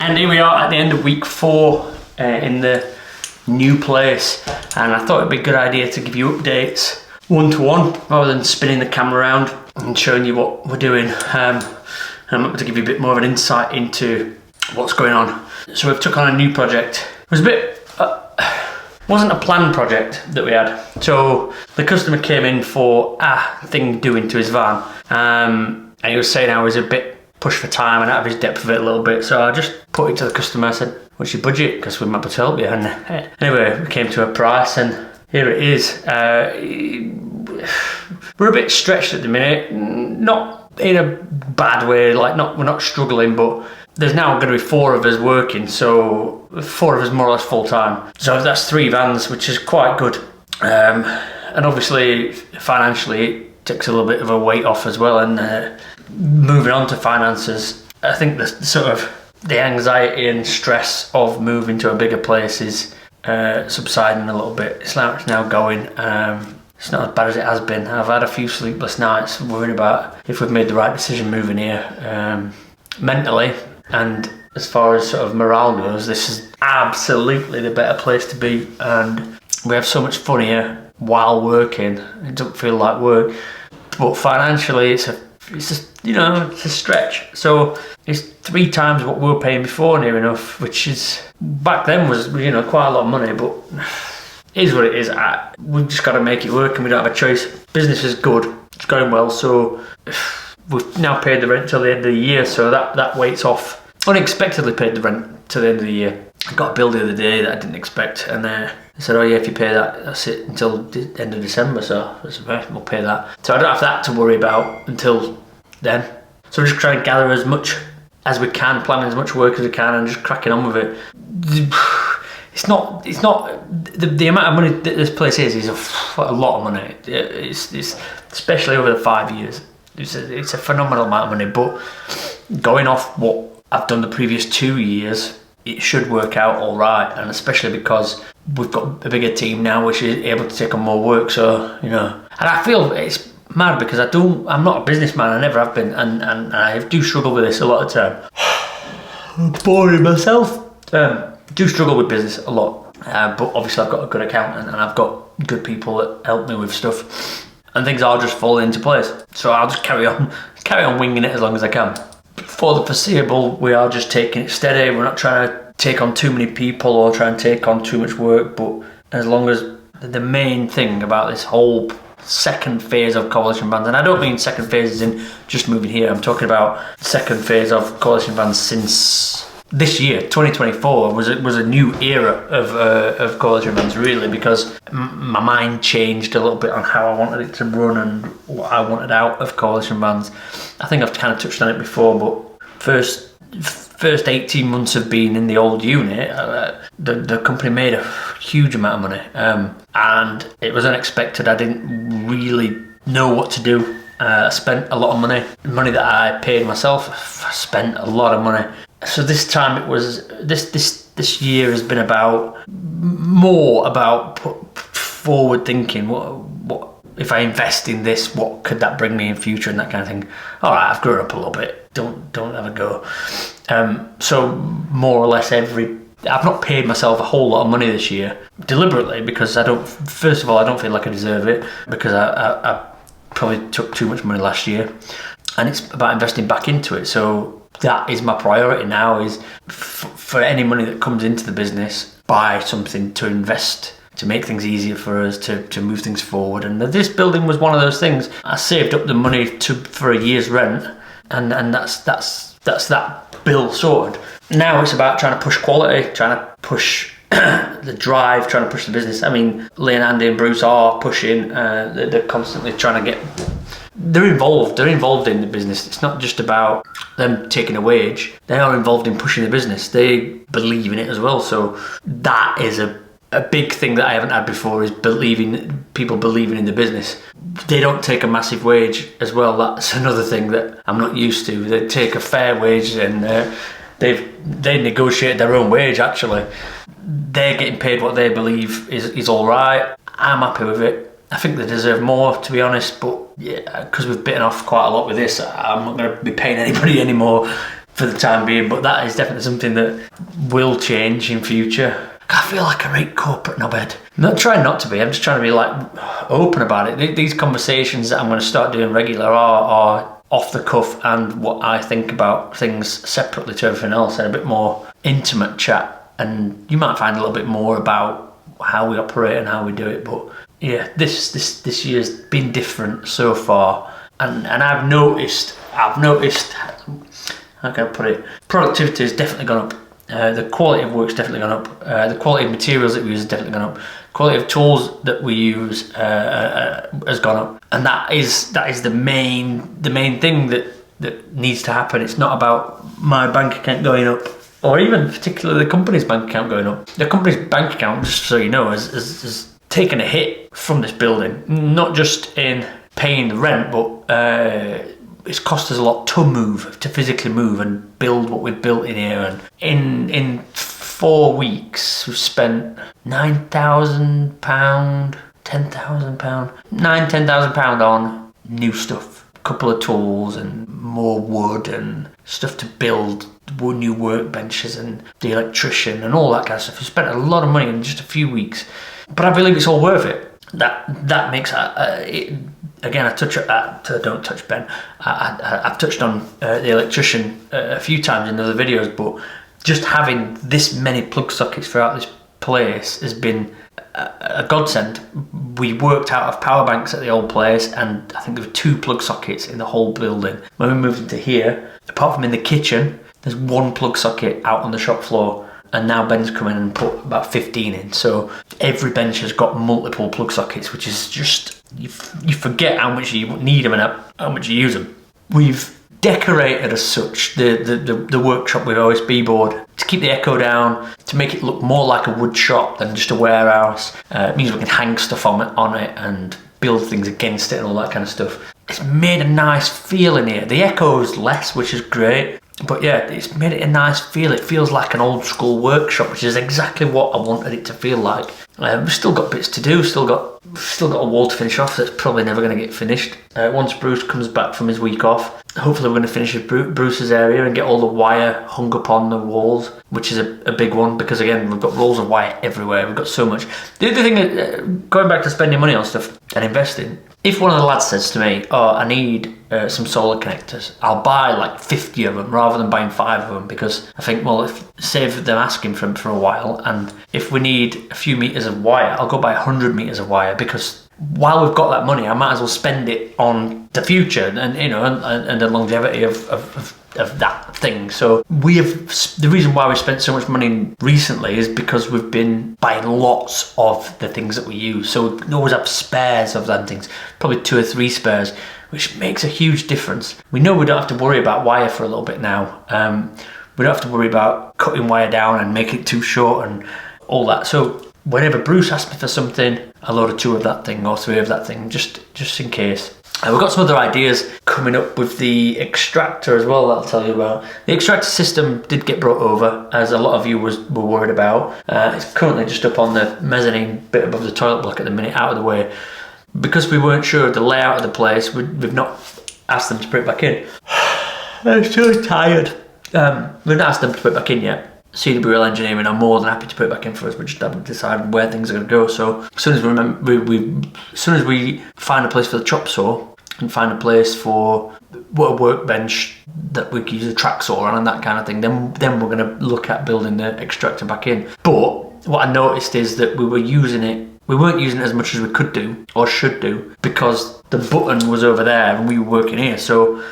And here we are at the end of week 4 in the new place, and I thought it'd be a good idea to give you updates one-to-one rather than spinning the camera around and showing you what we're doing. And I'm able to give you a bit more of an insight into what's going on. So we've took on a new project. It was a bit wasn't a planned project that we had. So the customer came in for a thing doing to his van, and he was saying I was a bit pushed for time and out of his depth of it a little bit. So I just put it to the customer. I said, "What's your budget? Because we might be able to help you." And anyway, we came to a price, and here it is. We're a bit stretched at the minute, not in a bad way. Like we're not struggling, but there's now going to be 4 of us working, so 4 of us more or less full time. So that's 3 vans, which is quite good. And obviously, financially, it takes a little bit of a weight off as well. And moving on to finances, I think the sort of the anxiety and stress of moving to a bigger place is subsiding a little bit. It's now going. It's not as bad as it has been. I've had a few sleepless nights worrying about if we've made the right decision moving here. Mentally, and as far as sort of morale goes, this is absolutely the better place to be, and we have so much fun here while working. It doesn't feel like work, but financially it's just, it's a stretch. So it's 3 times what we were paying before, near enough, which is back then was quite a lot of money, but it is what it is. We've just got to make it work, and we don't have a choice. Business is good, it's going well, so we've now paid the rent till the end of the year, so that weight's off. Unexpectedly paid the rent till the end of the year. I got a bill the other day that I didn't expect, and they said, "Oh yeah, if you pay that, that's it until the end of December." So I said, "Right, we'll pay that." So I don't have that to worry about until then. So we're just trying to gather as much as we can, planning as much work as we can, and just cracking on with it. It's not the amount of money that this place is a lot of money. It's especially over the 5 years. It's a phenomenal amount of money, but going off what I've done the previous 2 years, it should work out all right, and especially because we've got a bigger team now, which is able to take on more work. So and I feel it's mad because I'm not a businessman. I never have been, and I do struggle with this a lot of the time. I'm boring myself. Do struggle with business a lot, but obviously I've got a good accountant and I've got good people that help me with stuff, and things are just falling into place. So I'll just carry on winging it as long as I can. For the foreseeable, we are just taking it steady. We're not trying to take on too many people or try and take on too much work, but as long as the main thing about this whole second phase of Coalition Vans, and I don't mean second phase as in just moving here, I'm talking about second phase of Coalition Vans since this year, 2024, was a new era of Coalition Vans, really, because my mind changed a little bit on how I wanted it to run and what I wanted out of Coalition Vans. I think I've kind of touched on it before, but first 18 months of being in the old unit, the company made a huge amount of money, and it was unexpected. I didn't really know what to do. I spent a lot of money that I paid myself. I spent a lot of money. So this time it was this year has been more about forward thinking. What if I invest in this? What could that bring me in future, and that kind of thing. All right, I've grown up a little bit. Don't have a go. So more or less I've not paid myself a whole lot of money this year deliberately, because first of all, I don't feel like I deserve it, because I probably took too much money last year, and it's about investing back into it. So that is my priority now, is for any money that comes into the business, buy something to invest, to make things easier for us, to move things forward. And this building was one of those things. I saved up the money for a year's rent, and that's that bill sorted. Now it's about trying to push quality, trying to push the drive, trying to push the business. I mean, Lee and Andy and Bruce are pushing. They're constantly trying to get. They're involved in the business. It's not just about them taking a wage. They are involved in pushing the business. They believe in it as well. So that is a big thing that I haven't had before, is people believing in the business. They don't take a massive wage as well. That's another thing that I'm not used to. They take a fair wage, and they negotiate their own wage. Actually, they're getting paid what they believe is all right. I'm happy with it. I think they deserve more, to be honest, but yeah, because we've bitten off quite a lot with this, I'm not going to be paying anybody any more for the time being, but that is definitely something that will change in future. I feel like a right corporate knobhead. I'm not trying not to be, I'm just trying to be like open about it. These conversations that I'm going to start doing regular are off the cuff and what I think about things separately to everything else, and a bit more intimate chat. And you might find a little bit more about how we operate and how we do it. But yeah, this year's been different so far, and I've noticed. How can I put it? Productivity has definitely gone up. The quality of work's definitely gone up. The quality of materials that we use has definitely gone up. Quality of tools that we use has gone up, and that is the main thing that needs to happen. It's not about my bank account going up, or even particularly the company's bank account going up. The company's bank account, just so you know, has taken a hit from this building, not just in paying the rent, but it's cost us a lot to physically move and build what we've built in here. And in 4 weeks, we've spent £9,000, £10,000, £10,000 on new stuff, a couple of tools and more wood and stuff to build new workbenches and the electrician and all that kind of stuff. We spent a lot of money in just a few weeks, but I believe it's all worth it. That makes it. Again, don't touch Ben. I've touched on the electrician a few times in other videos, but just having this many plug sockets throughout this place has been a godsend. We worked out of power banks at the old place, and I think there were 2 plug sockets in the whole building. When we moved into here, apart from in the kitchen, there's 1 plug socket out on the shop floor. And now Ben's come in and put about 15 in. So every bench has got multiple plug sockets, which is just, you forget how much you need them and how much you use them. We've decorated as such the workshop with OSB board to keep the echo down, to make it look more like a wood shop than just a warehouse. It means we can hang stuff on it and build things against it and all that kind of stuff. It's made a nice feel in here. The echo's less, which is great. But yeah, it's made it a nice feel. It feels like an old school workshop, which is exactly what I wanted it to feel like. We've still got bits to do, still got a wall to finish off that's probably never going to get finished. Once Bruce comes back from his week off, hopefully we're going to finish Bruce's area and get all the wire hung up on the walls, which is a big one, because again, we've got rolls of wire everywhere. We've got so much. The other thing, going back to spending money on stuff and investing, if one of the lads says to me, oh, I need some solar connectors, I'll buy like 50 of them rather than buying 5 of them, because I think, well, save them asking for them for a while, and if we need a few meters of wire, I'll go buy 100 meters of wire, because while we've got that money, I might as well spend it on the future and and the longevity of that thing. So the reason why we spent so much money recently is because we've been buying lots of the things that we use. So we always have spares of them things, probably 2 or 3 spares, which makes a huge difference. We know we don't have to worry about wire for a little bit now. We don't have to worry about cutting wire down and making it too short and all that. So whenever Bruce asks me for something, I'll order 2 of that thing or 3 of that thing, just in case. We've got some other ideas coming up with the Extractor as well that I'll tell you about. The Extractor system did get brought over, as a lot of you were worried about. It's currently just up on the mezzanine bit above the toilet block at the minute, out of the way. Because we weren't sure of the layout of the place, we've not asked them to put it back in. I'm so tired. We've not asked them to put it back in yet. CWL Engineering are more than happy to put it back in for us. We just haven't decided where things are going to go. So as soon as we find a place for the chop saw and find a place for a workbench that we can use a track saw on and that kind of thing, then we're going to look at building the Extractor back in. But what I noticed is that we weren't using it as much as we could do or should do, because the button was over there and we were working here. So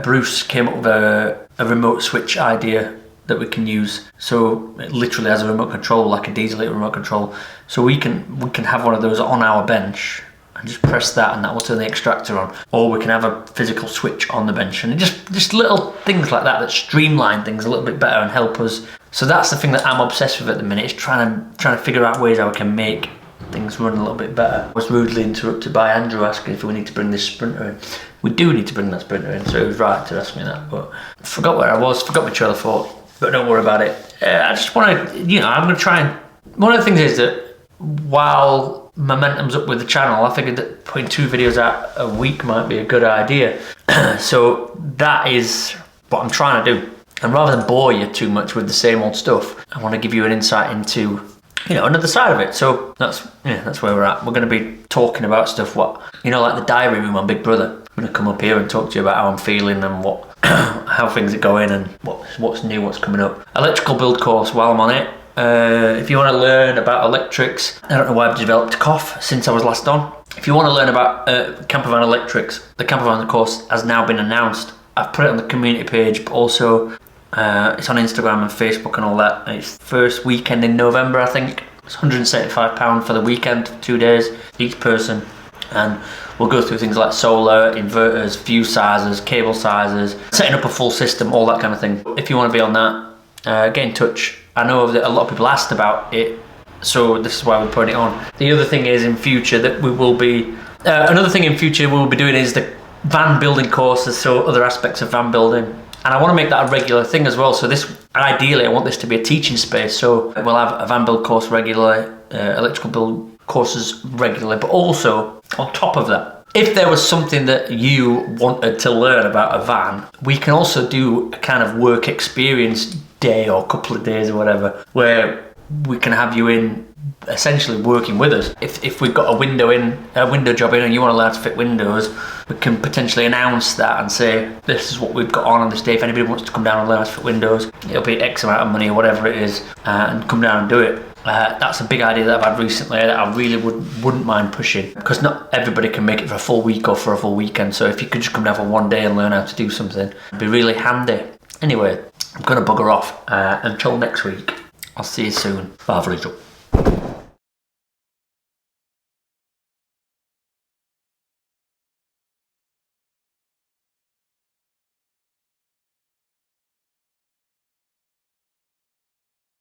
Bruce came up with a remote switch idea that we can use. So it literally has a remote control, like a diesel remote control. So we can have one of those on our bench and just press that, and that will turn the Extractor on. Or we can have a physical switch on the bench, and just little things like that streamline things a little bit better and help us. So that's the thing that I'm obsessed with at the minute, is trying to figure out ways how we can make things run a little bit better. I was rudely interrupted by Andrew asking if we need to bring this Sprinter in. We do need to bring that Sprinter in, so he was right to ask me that, but I forgot where I was, forgot my trail of thought. But don't worry about it. I just want to, I'm going to try and... One of the things is that while momentum's up with the channel, I figured that putting 2 videos out a week might be a good idea. So that is what I'm trying to do. And rather than bore you too much with the same old stuff, I want to give you an insight into, another side of it. So that's where we're at. We're going to be talking about stuff, like the diary room on Big Brother. I'm going to come up here and talk to you about how I'm feeling and how things are going and what's new, what's coming up. Electrical build course while I'm on it. If you want to learn about electrics, I don't know why I've developed a cough since I was last on. If you want to learn about campervan electrics, the campervan course has now been announced. I've put it on the community page, but also it's on Instagram and Facebook and all that. It's first weekend in November, I think. It's £175 for the weekend, 2 days, each person. And we'll go through things like solar, inverters, fuse sizes, cable sizes, setting up a full system, all that kind of thing. If you want to be on that, get in touch. I know that a lot of people asked about it, so this is why we're putting it on. The other thing is in future that we will be, another thing in future we'll be doing is the van building courses, so other aspects of van building. And I want to make that a regular thing as well. So ideally, I want this to be a teaching space. So we'll have a van build course regularly, electrical build courses regularly, but also on top of that, if there was something that you wanted to learn about a van, we can also do a kind of work experience day or couple of days or whatever, where we can have you in essentially working with us. If we've got a window job in and you want to learn to fit windows, we can potentially announce that and say, this is what we've got on this day. If anybody wants to come down and learn how to fit windows, it'll be X amount of money or whatever it is, and come down and do it. That's a big idea that I've had recently that I really wouldn't mind pushing, because not everybody can make it for a full week or for a full weekend. So if you could just come down for one day and learn how to do something, it'd be really handy. Anyway, I'm going to bugger off. Until next week, I'll see you soon. Bye,